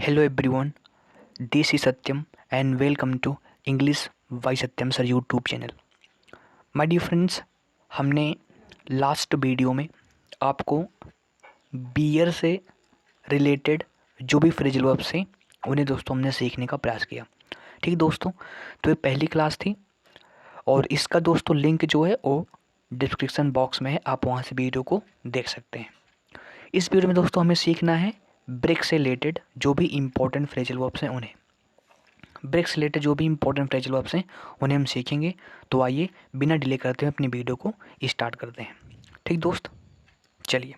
Hello everyone, this is Satyam and welcome to English by Satyam sir YouTube चैनल। My dear friends, हमने last video में आपको beer से related जो भी फ्रेजल वर्ब्स हैं उन्हें दोस्तों हमने सीखने का प्रयास किया। ठीक दोस्तों, तो ये पहली क्लास थी और इसका दोस्तों लिंक जो है वो डिस्क्रिप्शन बॉक्स में है, आप वहाँ से वीडियो को देख सकते हैं। इस वीडियो में दोस्तों हमें सीखना है ब्रेक से रिलेटेड जो भी इम्पोर्टेंट फ्रेजल वर्ब्स हैं उन्हें। ब्रेक से रिलेटेड जो भी इंपॉर्टेंट फ्रेजल वर्ब्स हैं उन्हें हम सीखेंगे। तो आइए बिना डिले करते हुए अपनी वीडियो को स्टार्ट करते हैं। ठीक दोस्त, चलिए।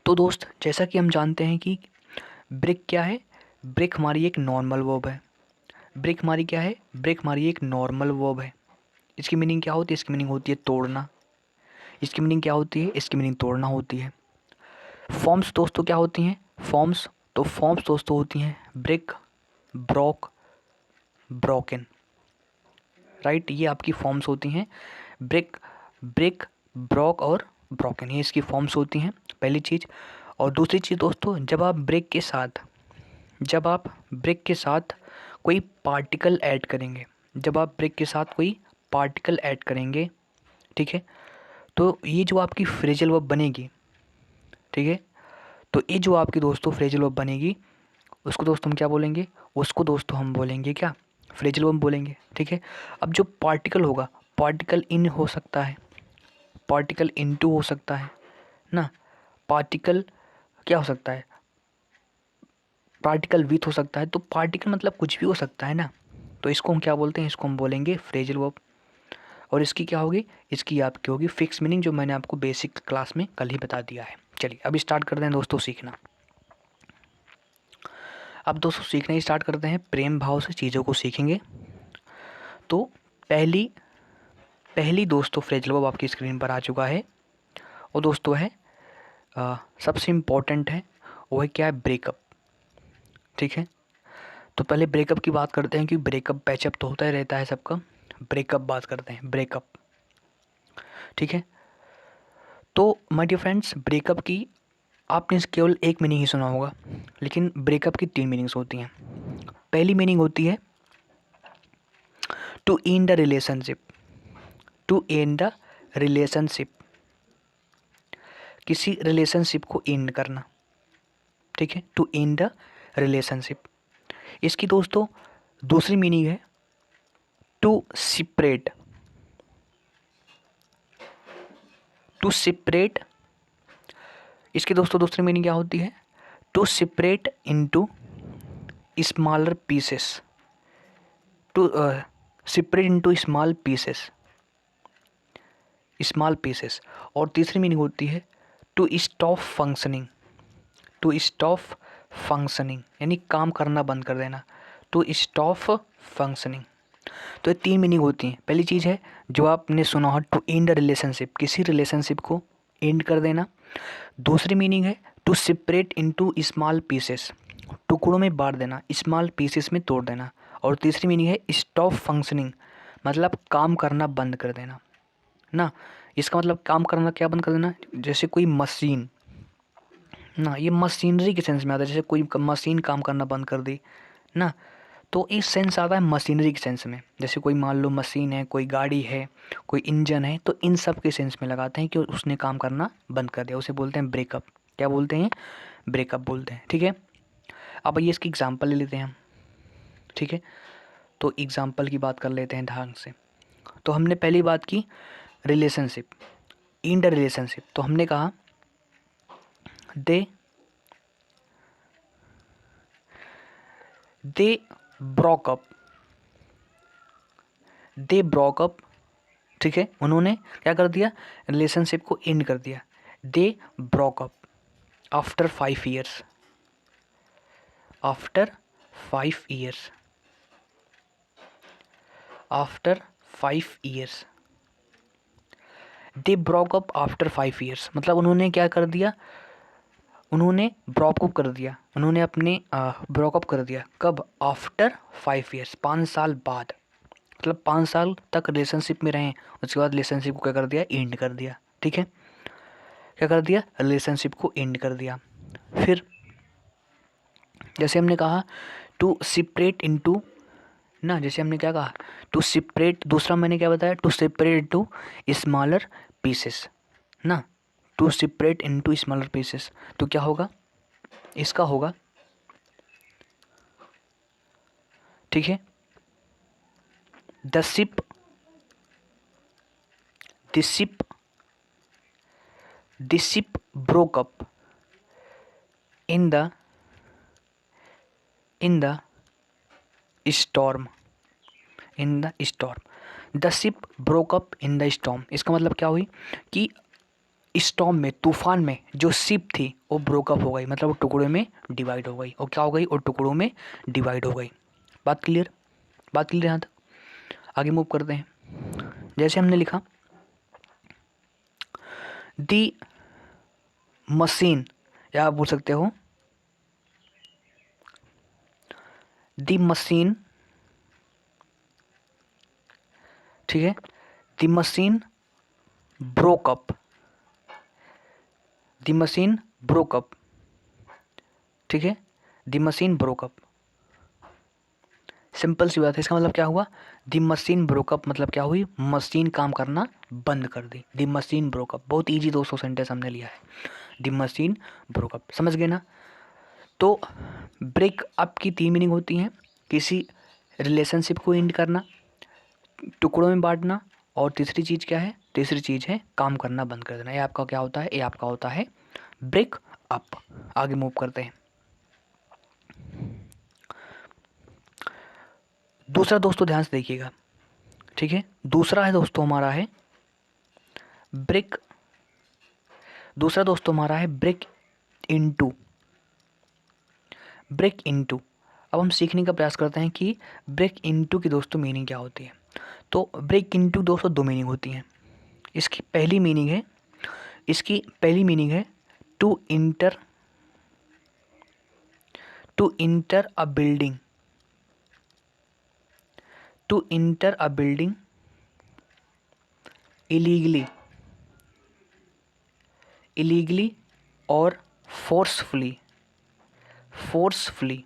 तो दोस्त, जैसा कि हम जानते हैं कि ब्रेक क्या है। ब्रेक हमारी एक नॉर्मल वर्ब है। ब्रेक हमारी क्या है? ब्रेक हमारी एक नॉर्मल वर्ब है। इसकी मीनिंग क्या होती है? इसकी मीनिंग होती है तोड़ना। इसकी मीनिंग क्या होती है? इसकी मीनिंग तोड़ना होती है। फॉर्म्स दोस्तों क्या होती हैं? फॉर्म्स दोस्तों होती हैं ब्रेक, ब्रोक, ब्रोकन। राइट, ये आपकी फॉर्म्स होती हैं। ब्रेक, ब्रोक और ब्रोकन, ये इसकी फॉर्म्स होती हैं, पहली चीज़। और दूसरी चीज़ दोस्तों, जब आप ब्रेक के साथ कोई पार्टिकल ऐड करेंगे, ठीक है, तो ये जो आपकी फ्रेजल वर्ब बनेगी, ठीक है, तो ये जो आपकी दोस्तों फ्रेजल वर्ब बनेगी उसको दोस्तों हम क्या बोलेंगे? उसको दोस्तों हम बोलेंगे क्या? फ्रेजल वर्ब बोलेंगे। ठीक है, अब जो पार्टिकल होगा, पार्टिकल इन हो सकता है, पार्टिकल इनटू हो सकता है ना, पार्टिकल क्या हो सकता है? पार्टिकल विथ हो सकता है। तो पार्टिकल मतलब कुछ भी हो सकता है ना, तो इसको हम क्या बोलते हैं? इसको हम बोलेंगे फ्रेजल वर्ब। और इसकी क्या होगी? इसकी आपकी होगी फिक्स मीनिंग, जो मैंने आपको बेसिक क्लास में कल ही बता दिया है। चलिए अब स्टार्ट करते हैं दोस्तों सीखना। अब दोस्तों सीखना ही स्टार्ट करते हैं, प्रेम भाव से चीज़ों को सीखेंगे। तो पहली दोस्तों फ्रेजल वर्ब आपकी स्क्रीन पर आ चुका है। वो दोस्तों है सबसे इम्पोर्टेंट है, वो है क्या है? ब्रेकअप। ठीक है, तो पहले ब्रेकअप की बात करते हैं कि ब्रेकअप पैचअप तो होता ही रहता है सबका। ब्रेकअप बात करते हैं, ब्रेकअप। ठीक है, तो माय डियर फ्रेंड्स, ब्रेकअप की आपने केवल एक मीनिंग ही सुना होगा, लेकिन ब्रेकअप की 3 मीनिंग्स होती हैं। पहली मीनिंग होती है to end the relationship. To end the relationship, किसी रिलेशनशिप को एंड करना। ठीक है, टू एंड द रिलेशनशिप। इसकी दोस्तों दूसरी मीनिंग है टू सेपरेट। टू सेपरेट, इसकी दोस्तों दूसरी मीनिंग क्या होती है? To separate into smaller pieces. To separate into small pieces, small pieces. और तीसरी मीनिंग होती है to stop functioning. To stop functioning यानी काम करना बंद कर देना, टू स्टॉप फंक्शनिंग। तो ये 3 मीनिंग होती हैं। पहली चीज़ है जो आपने सुना हो, टू एंड रिलेशनशिप, किसी रिलेशनशिप को एंड कर देना। दूसरी मीनिंग है to separate into small pieces, टुकड़ों में बांट देना, स्मॉल पीसेस में तोड़ देना। और तीसरी मीनिंग है स्टॉप फंक्शनिंग, मतलब काम करना बंद कर देना ना। इसका मतलब काम करना क्या बंद कर देना? जैसे कोई मशीन ना, ये मशीनरी के सेंस में आता है। जैसे कोई मशीन काम करना बंद कर दी ना, तो इस सेंस आता है मशीनरी के सेंस में। जैसे कोई मान लो मशीन है, कोई गाड़ी है, कोई इंजन है, तो इन सब के सेंस में लगाते हैं कि उसने काम करना बंद कर दिया, उसे बोलते हैं ब्रेकअप। क्या बोलते हैं? ब्रेकअप बोलते हैं। ठीक है, अब आइए इसकी एग्जांपल ले लेते हैं हम। ठीक है, तो एग्जांपल की बात कर लेते हैं ढंग से। तो हमने पहली बात की रिलेशनशिप, इन द रिलेशनशिप। तो हमने कहा दे ब्रोकअप, दे ब्रोकअप। ठीक है, उन्होंने क्या कर दिया? रिलेशनशिप को एंड कर दिया। They broke up after 5 years. After 5 years, after 5 years. They broke up after 5 years, मतलब उन्होंने क्या कर दिया? उन्होंने ब्रोकअप कर दिया, उन्होंने अपने ब्रोकअप कर दिया। कब? आफ्टर 5 ईयर्स, 5 साल बाद। मतलब 5 साल तक रिलेशनशिप में रहें, उसके बाद रिलेशनशिप को क्या कर दिया? एंड कर दिया। ठीक है, क्या कर दिया? रिलेशनशिप को एंड कर दिया। फिर जैसे हमने कहा टू सेपरेट इनटू ना, जैसे हमने क्या कहा टू सेपरेट, दूसरा मैंने क्या बताया to separate into smaller pieces ना, to separate into smaller pieces. तो क्या होगा इसका होगा, ठीक है, the ship broke up in the storm, the ship broke up in the storm. इसका मतलब क्या हुई कि स्टॉर्म में, तूफान में जो शिप थी वो ब्रोकअप हो गई, मतलब वो टुकड़ों में डिवाइड हो गई। और क्या हो गई, वो टुकड़ों में डिवाइड हो गई। बात क्लियर यहाँ तक। आगे मूव करते हैं। जैसे हमने लिखा दी मशीन, या आप बोल सकते हो दी मशीन, ठीक है, दी मशीन ब्रोक अप, दी मशीन ब्रोक अप, ठीक है, दी मशीन ब्रोक अप। सिंपल सी बात है। इसका मतलब क्या हुआ, दी मशीन ब्रोकअप मतलब क्या हुई, मशीन काम करना बंद कर दी। दी मशीन ब्रोकअप, बहुत इजी दोस्तों सेंटेंस हमने लिया है, दी मशीन ब्रोकअप, समझ गए ना। तो ब्रेक अप की 3 मीनिंग होती हैं, किसी रिलेशनशिप को एंड करना, टुकड़ों में बांटना, और तीसरी चीज़ क्या है, तीसरी चीज़ है काम करना बंद कर देना। ये आपका क्या होता है, ये आपका होता है ब्रेक अप। आगे मूव करते हैं। दूसरा दोस्तों ध्यान से देखिएगा, ठीक है, दूसरा है दोस्तों हमारा है ब्रेक, दूसरा दोस्तों हमारा है ब्रेक इनटू, ब्रेक इनटू। अब हम सीखने का प्रयास करते हैं कि ब्रेक इनटू की दोस्तों मीनिंग क्या होती है। तो ब्रेक इनटू दोस्तों 2 मीनिंग होती हैं। इसकी पहली मीनिंग है, to enter, to enter a building, to enter a building illegally, illegally और फोर्सफुली, फोर्सफुली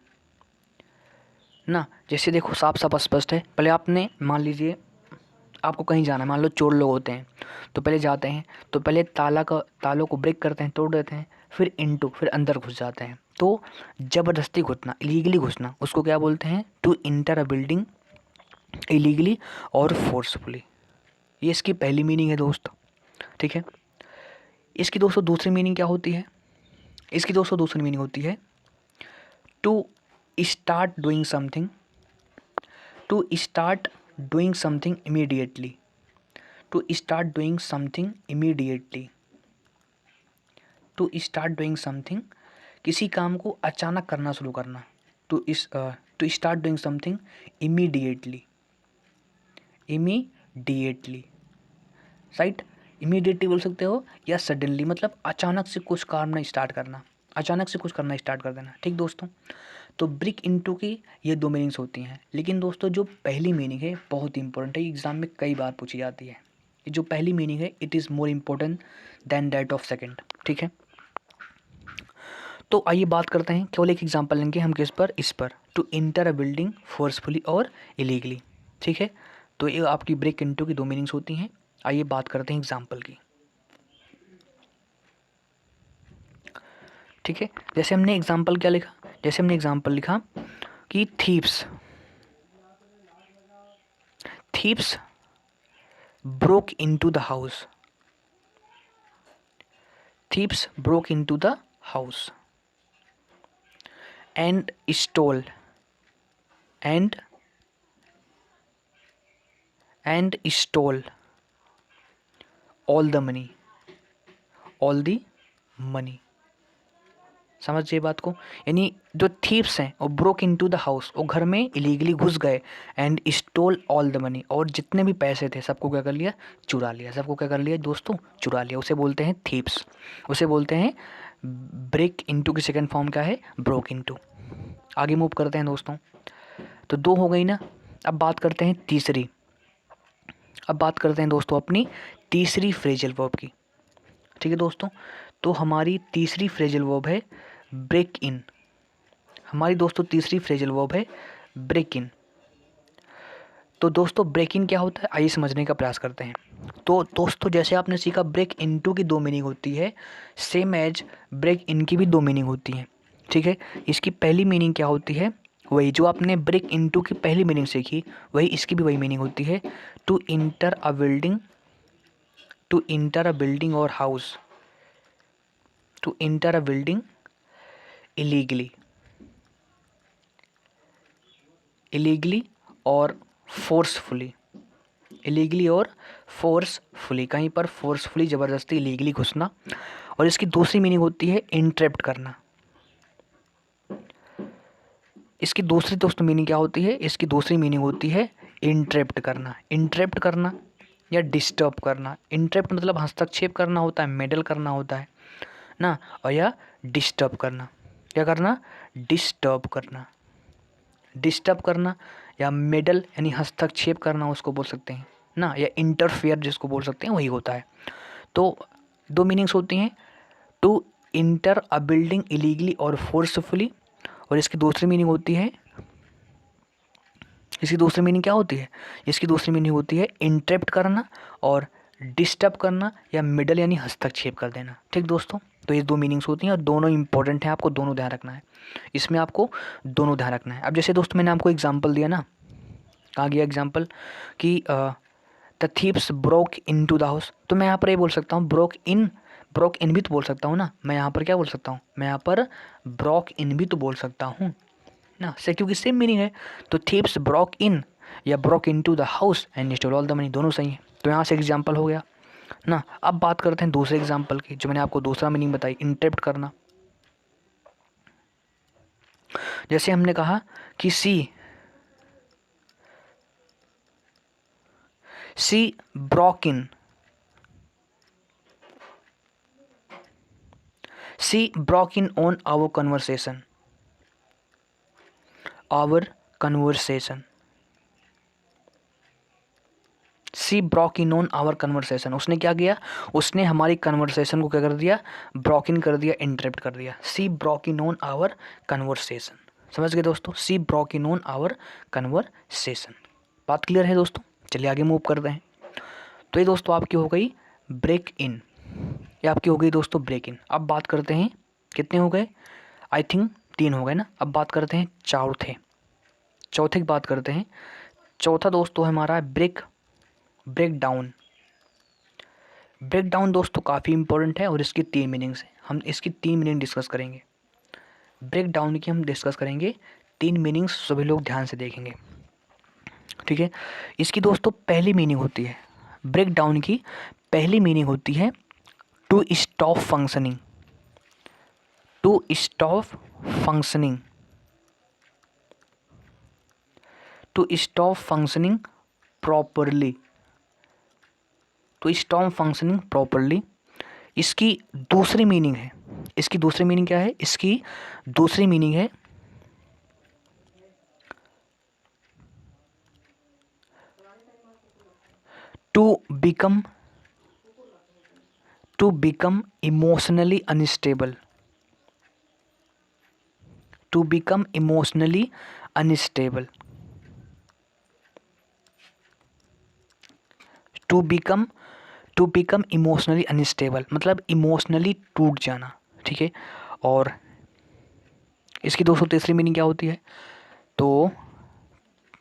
ना। जैसे देखो साफ साफ स्पष्ट है। पहले आपने मान लीजिए आपको कहीं जाना है, मान लो चोर लोग होते हैं, तो पहले जाते हैं, तो पहले तालों को ब्रेक करते हैं, तोड़ देते हैं, फिर इनटू, फिर अंदर घुस जाते हैं। तो ज़बरदस्ती घुसना, इलीगली घुसना, उसको क्या बोलते हैं, to enter a building illegally और फोर्सफुली। ये इसकी पहली मीनिंग है दोस्त, ठीक है। इसकी दोस्तों दूसरी मीनिंग क्या होती है, इसकी दोस्तों दूसरी मीनिंग होती है to start doing something, to start doing something immediately, to start doing something immediately, to start doing something, किसी काम को अचानक करना शुरू करना, to start doing something immediately, immediately, right. Immediately बोल सकते हो या सडनली, मतलब अचानक से कुछ करना स्टार्ट करना, अचानक से कुछ करना स्टार्ट कर देना, ठीक दोस्तों। तो ब्रेक इनटू की ये 2 मीनिंग्स होती हैं। लेकिन दोस्तों जो पहली मीनिंग है बहुत इंपॉर्टेंट है, एग्जाम में कई बार पूछी जाती है। ये जो पहली मीनिंग है it is more important then that of second, ठीक है। तो आइए बात करते हैं, केवल एक एग्जांपल लेंगे हम किस पर, इस पर, to enter a building forcefully और इलीगली, ठीक है। तो ये आपकी ब्रेक इनटू की 2 मीनिंग्स होती हैं। आइए बात करते हैं एग्जांपल की, ठीक है। जैसे हमने एग्जांपल क्या लिखा, जैसे हमने एग्जांपल लिखा कि thieves, thieves broke into the house, thieves broke into the house and stole, and stole all the money, all the money। समझिए बात को, यानी जो थीप्स हैं वो ब्रोक इनटू द हाउस, वो घर में इलीगली घुस गए, and stole all the money, और जितने भी पैसे थे सबको क्या कर लिया, चुरा लिया। सबको क्या कर लिया दोस्तों, चुरा लिया। उसे बोलते हैं थीप्स, उसे बोलते हैं ब्रेक इनटू की सेकंड फॉर्म क्या है, ब्रोक इनटू। आगे मूव करते हैं दोस्तों। तो 2 हो गई ना, अब बात करते हैं तीसरी, अब बात करते हैं दोस्तों अपनी तीसरी फ्रेजल वर्ब की, ठीक है दोस्तों। तो हमारी तीसरी फ्रेजल वर्ब है ब्रेक इन। हमारी दोस्तों तीसरी फ्रेजल वर्ब है ब्रेक इन। तो दोस्तों ब्रेक इन क्या होता है, आइए समझने का प्रयास करते हैं। तो दोस्तों जैसे आपने सीखा ब्रेक इनटू की दो मीनिंग होती है, सेम एज ब्रेक इन की भी दो मीनिंग होती है। ठीक है, इसकी पहली मीनिंग क्या होती है, वही जो आपने ब्रेक इनटू की पहली मीनिंग सीखी, वही इसकी भी वही मीनिंग होती है, to enter a building, to enter a building और house, to enter a building illegally, illegally और फोर्सफुली, इलीगली और फोर्सफुली, कहीं पर फोर्सफुली ज़बरदस्ती इलीगली घुसना। और इसकी दूसरी मीनिंग होती है इंटरप्ट करना। इसकी दूसरी दोस्तों मीनिंग क्या होती है, इसकी दूसरी मीनिंग होती है इंटरप्ट करना। इंटरप्ट करना या डिस्टर्ब करना। इंटरप्ट मतलब हस्तक्षेप करना होता है, मेडल करना होता है ना, और या डिस्टर्ब करना, क्या करना, डिस्टर्ब करना, डिस्टर्ब करना या मेडल यानी हस्तक्षेप करना उसको बोल सकते हैं ना, या इंटरफेयर जिसको बोल सकते हैं वही होता है। तो दो मीनिंग्स होती हैं, to enter a building illegally और फोर्सफुली, और इसकी दूसरी मीनिंग होती है, इसकी दूसरी मीनिंग क्या होती है, इसकी दूसरी मीनिंग होती है इंटरप्ट करना और डिस्टर्ब करना या मिडल यानी हस्तक्षेप कर देना। ठीक दोस्तों, तो ये दो मीनिंग्स होती हैं और दोनों इंपॉर्टेंट हैं, आपको दोनों ध्यान रखना है, इसमें आपको दोनों ध्यान रखना है। अब जैसे दोस्तों मैंने आपको एग्जांपल दिया ना, कहा गया एग्जांपल कि the thieves broke into the house, तो मैं यहाँ पर ये बोल सकता हूँ ब्रोक इन, ब्रोक इन भी तो बोल सकता हूँ ना, मैं यहाँ पर क्या बोल सकता हूँ, मैं यहाँ पर ब्रोक इन भी तो बोल सकता हूँ ना, से क्योंकि सेम मीनिंग है। तो थीव्स ब्रोक इन या broke into the house and stole all the money, दोनों सही है। तो यहाँ से एग्जाम्पल हो गया ना। अब बात करते हैं दूसरे एग्जाम्पल की, जो मैंने आपको दूसरा मीनिंग बताई, इंटरप्ट करना। जैसे हमने कहा कि she broke in, she broke in on our conversation, our conversation, she broke in on our conversation, उसने क्या किया, उसने हमारी कन्वर्सेशन को क्या कर दिया, ब्रॉक इन कर दिया, इंटरप्ट कर दिया। She broke in on our conversation, समझ गए दोस्तों, she broke in on our conversation. बात क्लियर है दोस्तों, चलिए आगे मूव करते हैं। तो ये दोस्तों आपकी हो गई ब्रेक इन, ये आपकी हो गई दोस्तों ब्रेक इन। अब बात करते हैं कितने हो गए, आई थिंक 3 हो गए ना। अब बात करते हैं चौथे की बात करते हैं। चौथा दोस्तों हमारा ब्रेक डाउन। ब्रेक डाउन दोस्तों काफ़ी इंपॉर्टेंट है और इसकी 3 मीनिंग्स हैं, हम इसकी 3 मीनिंग डिस्कस करेंगे। ब्रेक डाउन की हम डिस्कस करेंगे 3 मीनिंग्स, सभी लोग ध्यान से देखेंगे, ठीक है। इसकी दोस्तों पहली मीनिंग होती है, ब्रेक डाउन की पहली मीनिंग होती है to stop functioning, to stop functioning, to stop functioning properly, to stop functioning properly. इसकी दूसरी मीनिंग है, इसकी दूसरी मीनिंग क्या है, इसकी दूसरी मीनिंग है to become emotionally unstable, to become emotionally unstable, to become emotionally unstable मतलब इमोशनली टूट जाना, ठीक है। और इसकी दोस्तों तीसरी मीनिंग क्या होती है, तो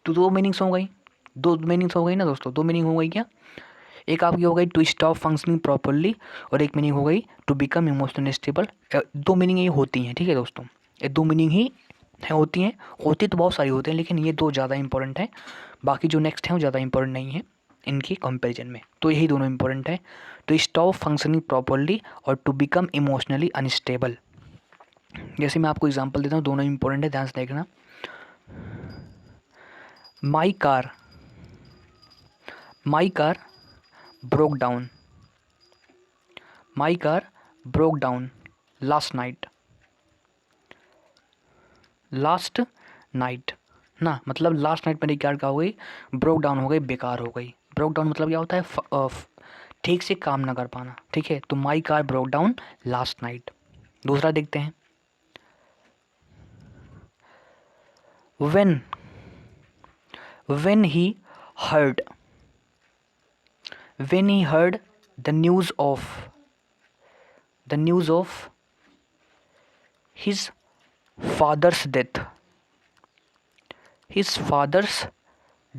दो मीनिंग्स हो गई, दो मीनिंग्स हो गई ना दोस्तों, दो मीनिंग हो गई क्या, एक आपकी हो गई टू स्टॉप फंक्शनिंग प्रॉपरली और एक मीनिंग हो गई टू बिकम इमोशनली स्टेबल। दो मीनिंग ये होती हैं, ठीक है दोस्तों, ये दो मीनिंग ही है, होती तो बहुत सारी होती हैं, लेकिन ये दो ज़्यादा इंपॉर्टेंट हैं, बाकी जो नेक्स्ट हैं वो ज़्यादा इंपॉर्टेंट नहीं है इनकी कंपैरिजन में, तो यही दोनों इंपॉर्टेंट है, टू स्टॉप फंक्शनिंग प्रॉपरली और टू बिकम इमोशनली अनस्टेबल। जैसे मैं आपको एग्जांपल देता हूँ, दोनों इंपॉर्टेंट है, ध्यान से देखना। My car broke down, my car broke down last night ना, मतलब लास्ट नाइट मेरी कार क्या हो गई, ब्रोक डाउन हो गई, बेकार हो गई। ब्रोक डाउन मतलब क्या होता है, ठीक से काम ना कर पाना, ठीक है। तो my car broke down last night. दूसरा देखते हैं, when he heard the news of his father's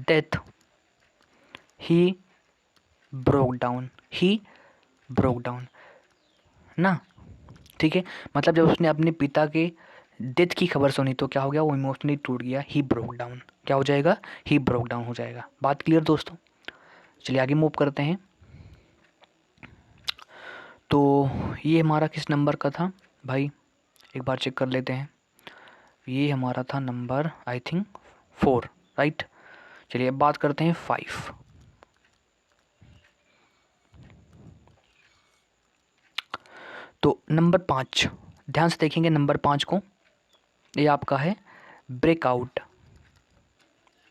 death, he broke down ना, ठीक है। मतलब जब उसने अपने पिता के डेथ की खबर सुनी तो क्या हो गया, वो इमोशनली टूट गया, ही ब्रोक डाउन। क्या हो जाएगा, ही ब्रोक डाउन हो जाएगा। बात क्लियर दोस्तों? चलिए आगे मूव करते हैं। तो ये हमारा किस नंबर का था भाई, एक बार चेक कर लेते हैं। ये हमारा था नंबर आई थिंक 4, राइट। चलिए अब बात करते हैं 5। तो नंबर 5, ध्यान से देखेंगे नंबर 5 को। ये आपका है ब्रेकआउट।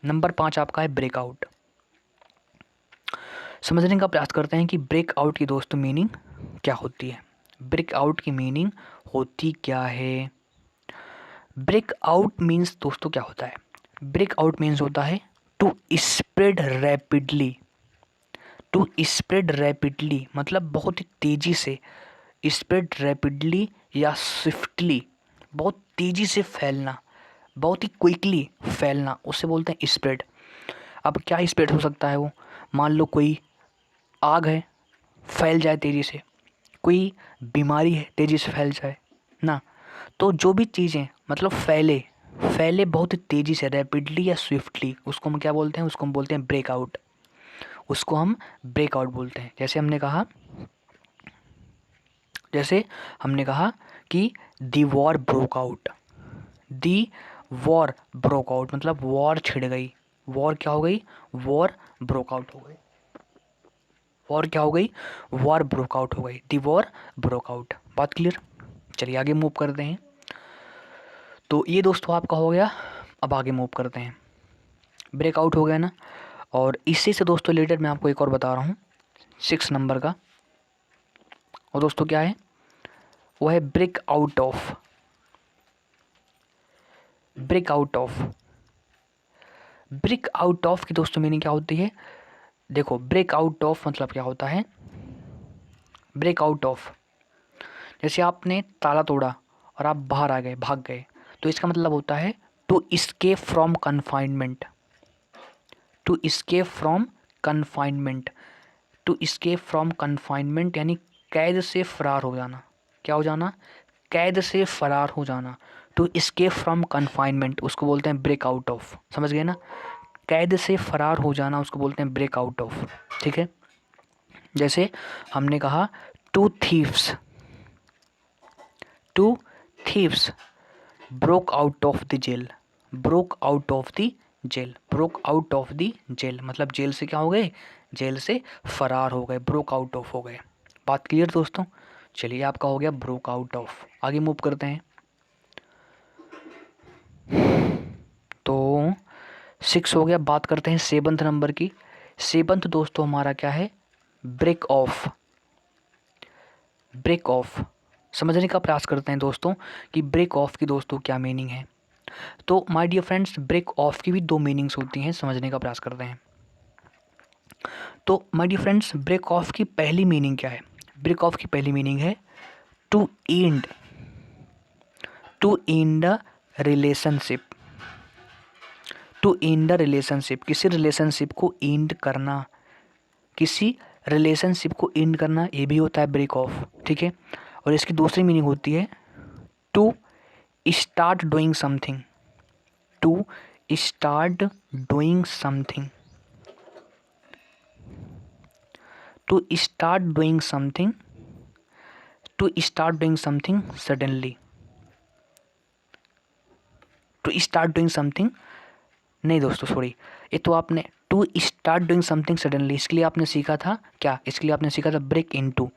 नंबर 5 आपका है ब्रेकआउट। समझने का प्रयास करते हैं कि ब्रेकआउट की दोस्तों मीनिंग क्या होती है। ब्रेकआउट की मीनिंग होती क्या है? ब्रेकआउट मीन्स दोस्तों क्या होता है? ब्रेकआउट मीन्स होता है टू स्प्रेड रैपिडली, मतलब बहुत ही तेज़ी से, स्प्रेड रैपिडली या स्विफ्टली, बहुत तेज़ी से फैलना, बहुत ही क्विकली फैलना, उसे बोलते हैं स्प्रेड। अब क्या स्प्रेड हो सकता है? वो मान लो कोई आग है, फैल जाए तेज़ी से, कोई बीमारी है तेज़ी से फैल जाए ना। तो जो भी चीज़ें मतलब फैले बहुत ही तेज़ी से, रैपिडली या स्विफ्टली, उसको हम क्या बोलते हैं? उसको हम बोलते हैं ब्रेकआउट। उसको हम ब्रेकआउट बोलते हैं। जैसे हमने कहा कि दी वॉर ब्रोक आउट, मतलब वॉर छिड़ गई। वॉर क्या हो गई? वॉर ब्रोकआउट हो गई। वॉर ब्रोकआउट हो गई। दी वॉर ब्रोकआउट। बात क्लियर? चलिए आगे मूव करते हैं। तो ये दोस्तों आपका हो गया। अब आगे मूव करते हैं। ब्रेकआउट हो गया ना। और इसी से दोस्तों रिलेटेड मैं आपको एक और बता रहा हूँ 6 नंबर का। और दोस्तों क्या है? वो है ब्रेकआउट ऑफ की दोस्तों मीनिंग क्या होती है? देखो, ब्रेकआउट ऑफ मतलब क्या होता है? ब्रेकआउट ऑफ, जैसे आपने ताला तोड़ा और आप बाहर आ गए, भाग गए, तो इसका मतलब होता है टू escape फ्रॉम कन्फाइनमेंट। यानी कैद से फरार हो जाना। क्या हो जाना? कैद से फरार हो जाना। टू escape फ्रॉम कन्फाइनमेंट उसको बोलते हैं ब्रेकआउट ऑफ। समझ गए ना? कैद से फरार हो जाना उसको बोलते हैं ब्रेकआउट ऑफ। ठीक है। जैसे हमने कहा two thieves broke out of the jail. मतलब जेल से क्या हो गए? जेल से फरार हो गए, ब्रोक आउट ऑफ हो गए। बात क्लियर दोस्तों? चलिए आपका हो गया ब्रोक आउट ऑफ। आगे मूव करते हैं। तो 6 हो गया। बात करते हैं 7th नंबर की। 7th दोस्तों हमारा क्या है? Break off. समझने का प्रयास करते हैं दोस्तों कि ब्रेक ऑफ की दोस्तों क्या मीनिंग है। तो my dear friends, break off की भी 2 मीनिंग्स होती हैं। समझने का प्रयास करते हैं। तो my dear friends, break off की पहली मीनिंग क्या है? ब्रेक ऑफ की पहली मीनिंग है टू एंड द रिलेशनशिप। किसी रिलेशनशिप को एंड करना, ये भी होता है ब्रेक ऑफ। ठीक है। और इसकी दूसरी मीनिंग होती है to start doing something. To start doing something suddenly. नहीं दोस्तों, सॉरी, ये तो आपने to start doing something suddenly, इसके लिए आपने सीखा था क्या? इसके लिए आपने सीखा था ब्रेक इनटू।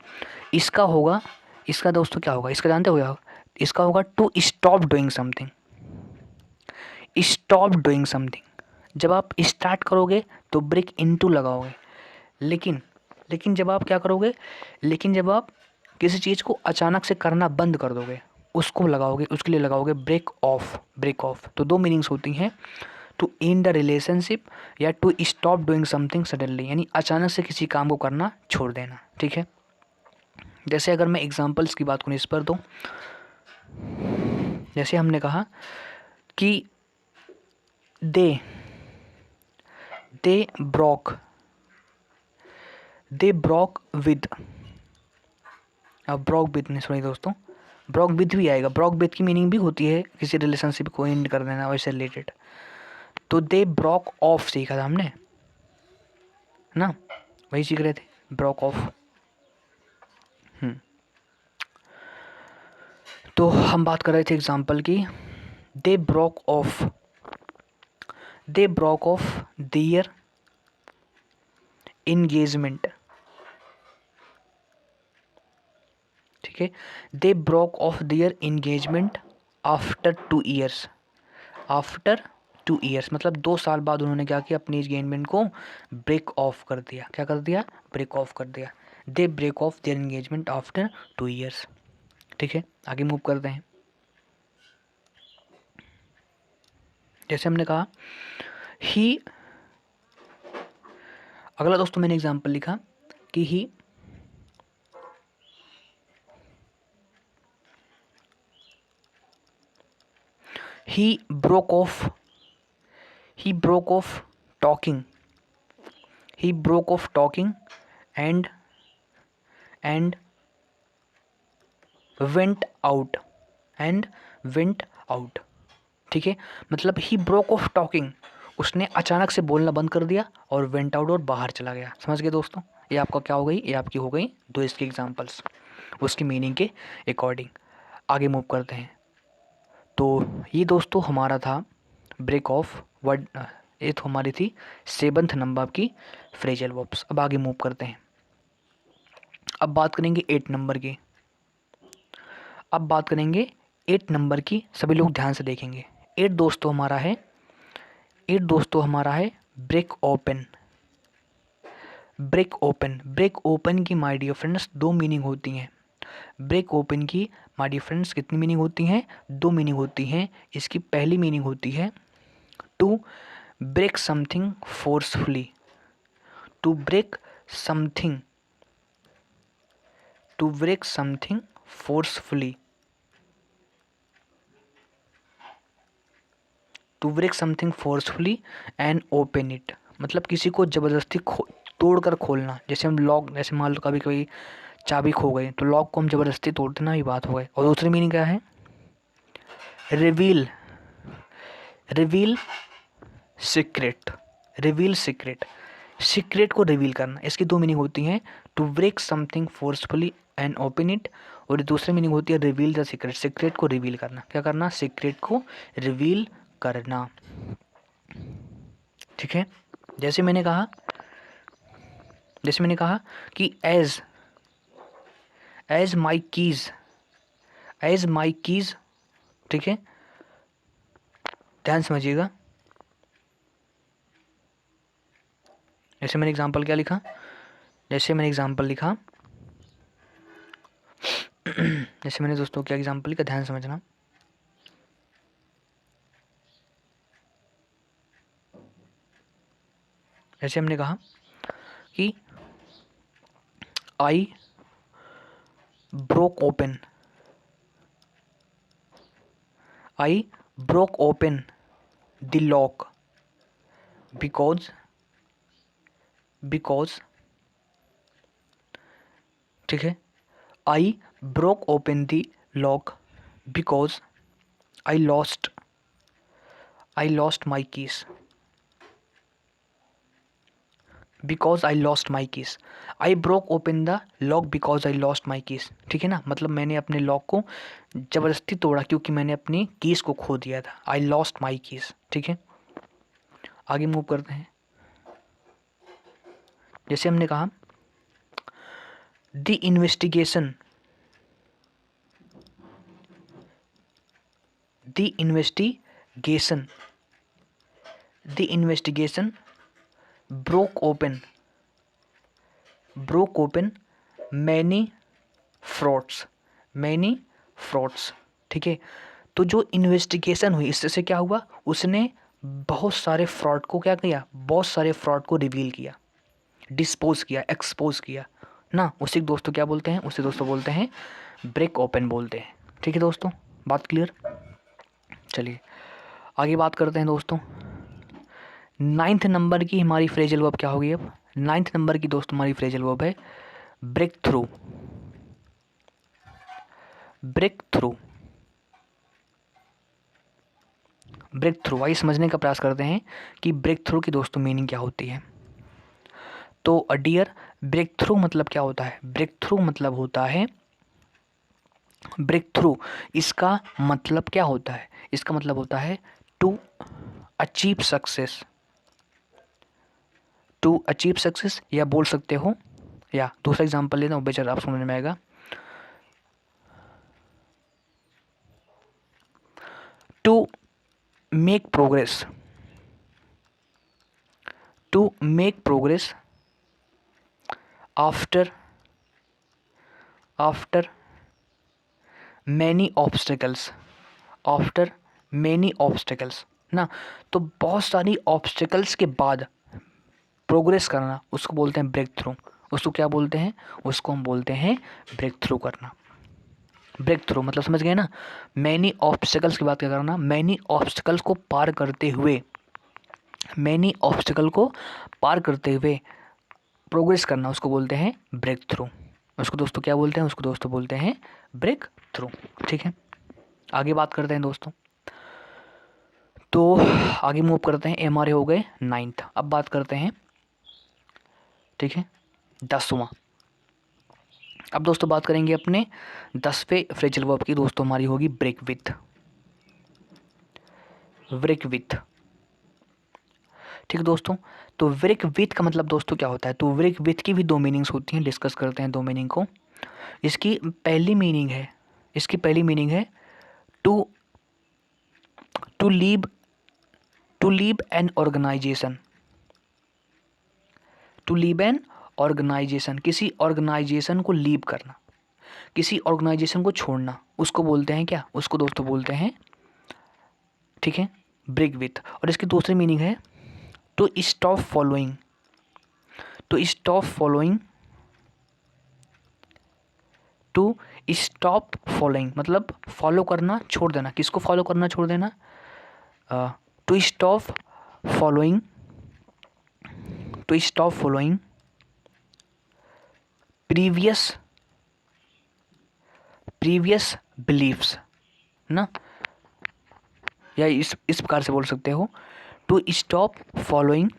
इसका दोस्तों क्या होगा? इसका जानते हो? इसका होगा टू स्टॉप डूइंग समथिंग। जब आप स्टार्ट करोगे तो ब्रेक इनटू लगाओगे, लेकिन जब आप क्या करोगे? जब आप किसी चीज़ को अचानक से करना बंद कर दोगे उसको लगाओगे, उसके लिए लगाओगे ब्रेक ऑफ। ब्रेक ऑफ तो दो मीनिंग्स होती हैं, टू एंड द रिलेशनशिप या to stop doing something suddenly, यानी अचानक से किसी काम को करना छोड़ देना। ठीक है, जैसे अगर मैं एग्जांपल्स की बात करूँ इस पर, तो जैसे हमने कहा कि they they broke they broke with, अब ब्रोक विद नहीं, सुनिए दोस्तों, ब्रोक विद भी आएगा। ब्रोक विद की मीनिंग भी होती है किसी रिलेशनशिप को एंड कर देना, वैसे रिलेटेड। तो दे ब्रोक ऑफ सीखा था हमने, है ना, वही सीख रहे थे, ब्रोक ऑफ। तो हम बात कर रहे थे एग्जाम्पल की, they broke of, they broke of their engagement. ठीक है, they broke of their engagement after 2 years. After 2 years मतलब 2 साल बाद उन्होंने क्या किया, अपनी एंगेजमेंट को ब्रेक ऑफ कर दिया। क्या कर दिया, ब्रेक ऑफ कर दिया। They break off their engagement after 2 years. ठीक है, आगे मूव करते हैं। जैसे हमने कहा ही, अगला दोस्तों मैंने एग्जांपल लिखा कि he broke of, he broke off talking, he broke off talking and and went out and went out। ठीक है, मतलब ही ब्रोक ऑफ टॉकिंग, उसने अचानक से बोलना बंद कर दिया, और वेंट आउट और बाहर चला गया। समझ गए दोस्तों, ये आपका क्या हो गई, ये आपकी हो गई दो इसकी एग्जांपल्स उसकी मीनिंग के अकॉर्डिंग। आगे मूव करते हैं। तो ये दोस्तों हमारा था ब्रेक ऑफ वर्ड, ये तो हमारी थी 7th नंबर की फ्रेजल वर्ब्स। अब आगे मूव करते हैं। अब बात करेंगे 8 नंबर की। अब बात करेंगे 8 नंबर की, सभी लोग ध्यान से देखेंगे। 8 दोस्तों हमारा है, 8 दोस्तों हमारा है break open. Break open, break open की माय डियर फ्रेंड्स दो मीनिंग होती हैं। ब्रेक ओपन की माय डियर फ्रेंड्स कितनी मीनिंग होती हैं, दो मीनिंग होती हैं। इसकी पहली मीनिंग होती है to break something forcefully, to break something, to break something forcefully, to break something forcefully and open it, मतलब किसी को ज़बरदस्ती तोड़ कर खोलना। जैसे हम लॉक, जैसे मान लो कभी कभी चाबी खो गई तो लॉक को हम ज़बरदस्ती तोड़ देना, ही बात हो गई। और दूसरी मीनिंग क्या है, reveal, reveal secret, reveal secret, secret को रिवील करना। इसकी दो मीनिंग होती हैं, to break something forcefully and open it, और दूसरी मीनिंग होती है रिवील द सीक्रेट, सीक्रेट को रिवील करना। क्या करना, सीक्रेट को रिवील करना। ठीक है, जैसे मैंने कहा, जैसे मैंने कहा कि edge, edge my keys, edge my keys. ठीक है, ध्यान समझिएगा। जैसे मैंने एग्जांपल क्या लिखा, जैसे मैंने एग्जांपल लिखा जैसे मैंने दोस्तों क्या एग्जांपल लिखा, ध्यान समझना। जैसे हमने कहा कि I broke open, I broke open the lock because, because, ठीक है, I broke open the lock because I lost, I lost my keys, because I lost my keys, I broke open the lock because I lost my keys. ठीक है ना, मतलब मैंने अपने lock को ज़बरदस्ती तोड़ा क्योंकि मैंने अपनी कीज को खो दिया था। I lost my keys. ठीक है, आगे मूव करते हैं। जैसे हमने कहा the investigation, the investigation, the investigation broke open, broke open many frauds, many frauds। ठीक है। तो जो इन्वेस्टिगेशन हुई इससे क्या हुआ, उसने बहुत सारे फ्रॉड को क्या किया, बहुत सारे फ्रॉड को रिवील किया, डिस्पोज किया, एक्सपोज किया ना। उसी को दोस्तों क्या बोलते हैं, उसे दोस्तों बोलते हैं ब्रेक ओपन बोलते हैं। ठीक है दोस्तों, बात क्लियर। चलिए आगे बात करते हैं दोस्तों। 9th नंबर की हमारी फ्रेजल वर्ब क्या होगी अब। 9th नंबर की दोस्तों हमारी फ्रेजल वर्ब है break through. Break through, break through. आइए समझने का प्रयास करते हैं कि ब्रेक थ्रू की दोस्तों मीनिंग क्या होती है। तो डियर, ब्रेक थ्रू मतलब क्या होता है, ब्रेक थ्रू मतलब होता है, ब्रेक थ्रू इसका मतलब क्या होता है, इसका मतलब होता है to achieve success, to achieve success, या बोल सकते हो, या दूसरा एग्जांपल लेता हूँ बेचारा आप समझ में आएगा। To make progress, to make progress after after many obstacles, after many obstacles ना। तो बहुत सारी ऑब्स्टिकल्स के बाद प्रोग्रेस करना उसको बोलते हैं ब्रेक थ्रू। उसको क्या बोलते हैं, उसको हम बोलते हैं ब्रेक थ्रू करना। ब्रेक थ्रू मतलब समझ गए ना, मैनी ऑब्स्टिकल्स की बात क्या करना, मैनी ऑब्स्टिकल्स को पार करते हुए, मैनी ऑब्स्टिकल को पार करते हुए प्रोग्रेस करना उसको बोलते हैं ब्रेक थ्रू। उसको दोस्तों क्या बोलते हैं, उसको दोस्तों बोलते हैं ब्रेक थ्रू। ठीक है, आगे बात करते हैं दोस्तों। तो आगे मूव करते हैं, हमारे हो गए 9th। अब बात करते हैं, ठीक है, 10वां। अब दोस्तों बात करेंगे अपने 10वें फ्रेजल वर्ब की। दोस्तों हमारी होगी ब्रेक विथ, ब्रेक विथ। ठीक है दोस्तों, तो ब्रेक विथ का मतलब दोस्तों क्या होता है, तो ब्रेक विथ की भी दो मीनिंग्स होती हैं, डिस्कस करते हैं दो मीनिंग को। इसकी पहली मीनिंग है, इसकी पहली मीनिंग है to to leave, to leave an organization, to leave an organization, किसी ऑर्गेनाइजेशन को लीव करना, किसी ऑर्गेनाइजेशन को छोड़ना, उसको बोलते हैं क्या, उसको दोस्तों बोलते हैं, ठीक है, ब्रेक विथ। और इसकी दूसरी मीनिंग है to stop following, to stop following, to stop following मतलब फॉलो करना छोड़ देना। किसको फॉलो करना छोड़ देना, to stop following, to stop following previous, previous beliefs ना, या इस प्रकार से बोल सकते हो टू स्टॉप फॉलोइंग,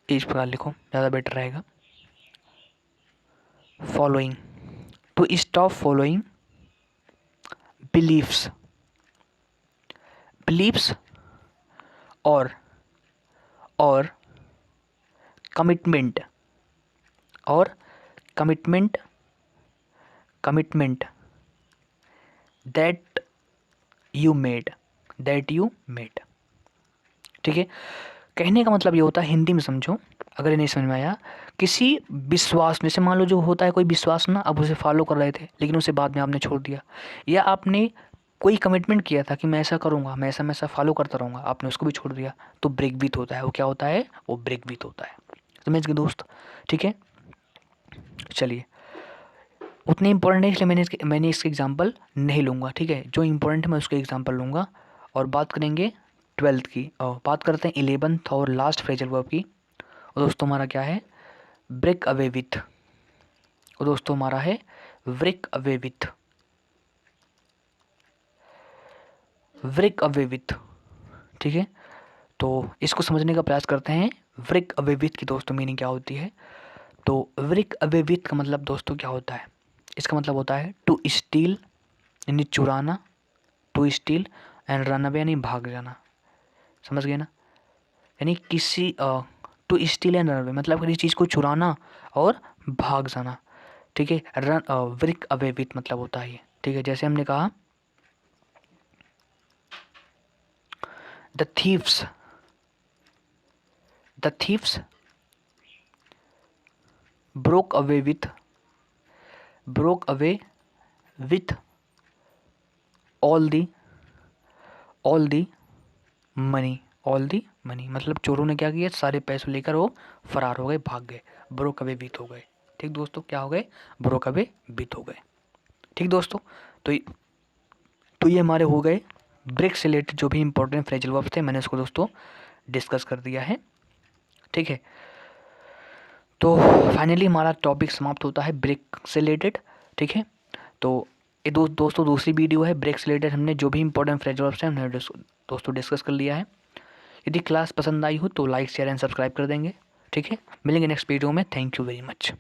इस प्रकार लिखो ज़्यादा बेटर रहेगा, following, to stop following beliefs, beliefs और कमिटमेंट, और commitment, commitment that you made, that you made. ठीक है, कहने का मतलब ये होता है, हिंदी में समझो अगर ये नहीं समझ में आया, किसी विश्वास में से, मान लो जो होता है कोई विश्वास ना, अब उसे फॉलो कर रहे थे लेकिन उसे बाद में आपने छोड़ दिया, या आपने कोई कमिटमेंट किया था कि मैं ऐसा करूँगा, मैं ऐसा फॉलो करता रहूँगा, आपने उसको भी छोड़ दिया, तो ब्रेक विथ होता है। वो क्या होता है, वो ब्रेक विथ होता है। समझ गए दोस्त, ठीक है। चलिए, उतने इंपॉर्टेंट है इसलिए मैंने इसके एग्जांपल नहीं लूँगा, ठीक है। जो इंपॉर्टेंट है मैं उसके एग्जांपल लूँगा। और बात करेंगे 12th की, और बात करते हैं 11th और लास्ट फ्रेजल वर्ब की। और दोस्तों हमारा क्या है, ब्रेक अवे विथ। और दोस्तों हमारा है break away with, break away with. ठीक है, तो इसको समझने का प्रयास करते हैं। ब्रेक अवे विथ की दोस्तों मीनिंग क्या होती है। तो ब्रेक अवे विथ का मतलब दोस्तों क्या होता है, इसका मतलब होता है टू स्टील यानी चुराना, to steal and run away यानी भाग जाना। समझ गए ना, यानी किसी to steal and run away मतलब किसी चीज़ को चुराना और भाग जाना। ठीक है, रन ब्रेक अवे विथ मतलब होता है ये। ठीक है, जैसे हमने कहा the thieves, the thieves broke away with, broke away with all the money, all the money मतलब चोरों ने क्या किया, सारे पैसे लेकर वो फरार हो गए, भाग गए, ब्रोक अवे बीत हो गए। ठीक दोस्तों, क्या हो गए, ब्रोक अवे बीत हो गए। ठीक दोस्तों, तो ये हमारे हो गए ब्रेक से रिलेटेड जो भी इंपॉर्टेंट फ्रेजल वर्ब्स थे, मैंने इसको दोस्तों डिस्कस कर दिया है। ठीक है, तो फाइनली हमारा टॉपिक समाप्त होता है ब्रेक से रिलेटेड। ठीक है, तो ये दोस्तों दूसरी वीडियो है ब्रेक से रिलेटेड, हमने जो भी इंपॉर्टेंट फ्रेजल वर्ब्स हैं हमने दोस्तों डिस्कस कर लिया है। यदि क्लास पसंद आई हो तो लाइक शेयर एंड सब्सक्राइब कर देंगे। ठीक है, मिलेंगे नेक्स्ट वीडियो में। Thank you very much.